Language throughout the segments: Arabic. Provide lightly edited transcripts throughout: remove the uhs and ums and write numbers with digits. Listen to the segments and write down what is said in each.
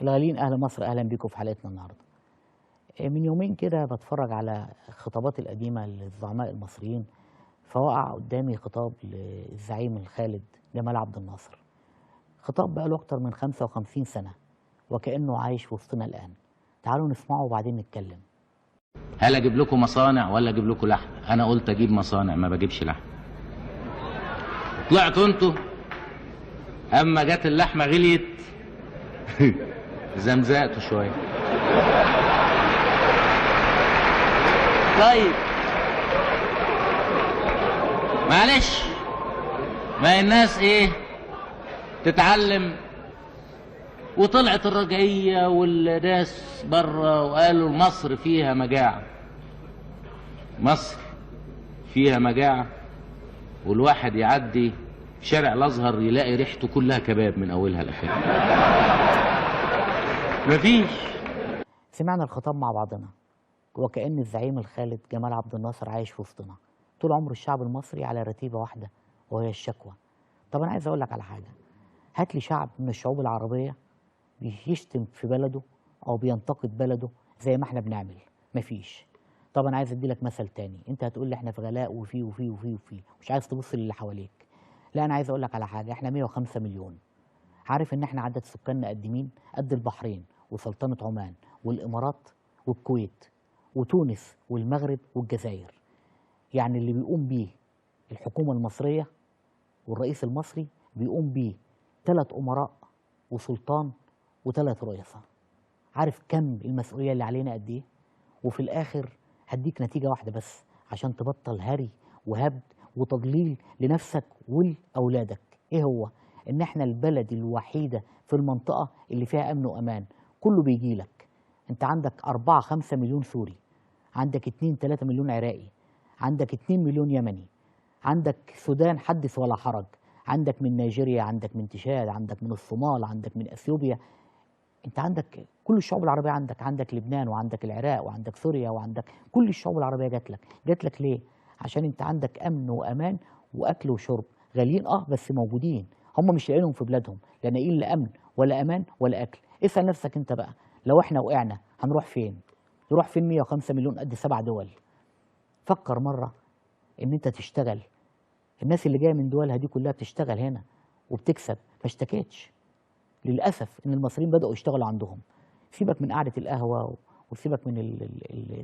الغاليين أهل مصر، أهلا بيكم في حلقتنا النهارده. من يومين كده بتفرج على الخطابات القديمة للزعماء المصريين، فوقع قدامي خطاب للزعيم الخالد جمال عبد الناصر. خطاب بقى له أكتر من 55 سنة وكأنه عايش في وسطنا الآن. تعالوا نسمعه وبعدين نتكلم. هل اجيب لكم مصانع ولا اجيب لكم لحم؟ انا قلت اجيب مصانع، ما بجيبش لحم. طلعتوا انتوا، اما جت اللحمه غليت زمزقتوا شويه. طيب معلش، ما الناس ايه تتعلم، وطلعت الرجعيه والناس بره وقالوا مصر فيها مجاعه، مصر فيها مجاعه، والواحد يعدي شارع الازهر يلاقي ريحته كلها كباب من اولها لاخرها. مفيش. سمعنا الخطاب مع بعضنا وكأن الزعيم الخالد جمال عبد الناصر عايش في وسطنا. طول عمر الشعب المصري على رتيبة واحدة وهي الشكوى. طب أنا عايز أقول لك على حاجة، هات لي شعب من الشعوب العربية بيشتم في بلده أو بينتقد بلده زي ما احنا بنعمل، مفيش. طب أنا عايز أدي لك مثل تاني، أنت هتقول لي احنا في غلاء وفي وفي وفي وفي، مش عايز تبص للي حواليك. لا، أنا عايز أقول لك على حاجة، احنا 105 مليون. عارف إن احنا عدد سكاننا قد مين؟ قد البحرين وسلطنة عمان والإمارات والكويت وتونس والمغرب والجزائر. يعني اللي بيقوم بيه الحكومة المصرية والرئيس المصري بيقوم بيه 3 أمراء وسلطان و3 رؤساء. عارف كم المسؤولية اللي علينا قد إيه؟ وفي الآخر هديك نتيجة واحدة بس عشان تبطل هري وهبد وتضليل لنفسك ولأولادك. إيه هو؟ إن إحنا البلد الوحيدة في المنطقة اللي فيها أمن وأمان. كله بيجي لك. أنت عندك 4-5 مليون سوري، عندك 2-3 مليون عراقي، عندك 2 مليون يمني، عندك سودان حدث ولا حرج، عندك من نيجيريا، عندك من تشاد، عندك من الصومال، عندك من اثيوبيا. انت عندك كل الشعوب العربيه، عندك لبنان وعندك العراق وعندك سوريا وعندك كل الشعوب العربيه جات لك ليه؟ عشان انت عندك امن وامان واكل وشرب. غاليين بس موجودين. هم مش لاقيينهم في بلادهم، لا لاقيين لا امن ولا امان ولا اكل. اسال نفسك انت بقى، لو احنا وقعنا هنروح فين؟ نروح فين 105 مليون قد 7 دول؟ فكر مره ان انت تشتغل. الناس اللي جايه من دولها دي كلها بتشتغل هنا وبتكسب، ما اشتكتش. للاسف ان المصريين بداوا يشتغلوا عندهم. سيبك من قعده القهوه وسيبك من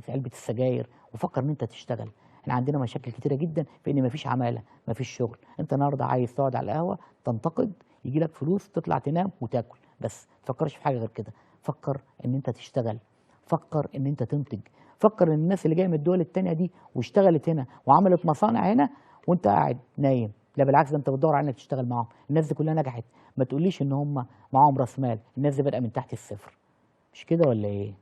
علبه السجاير، وفكر ان انت تشتغل. احنا عندنا مشاكل كتيره جدا في ان مفيش عماله، مفيش شغل. انت النهارده عايز تقعد على القهوه تنتقد، يجي لك فلوس، تطلع تنام وتاكل بس. ما تفكرش في حاجه غير كده. فكر ان انت تشتغل، فكر ان انت تنتج، فكر ان الناس اللي جايه من الدول التانيه دي واشتغلت هنا وعملت مصانع هنا وانت قاعد نايم. لا بالعكس، ده انت بتدور على انك تشتغل معاهم. الناس دي كلها نجحت. ما تقوليش ان هم معاهم راس مال، الناس دي بادئه من تحت الصفر. مش كده ولا ايه؟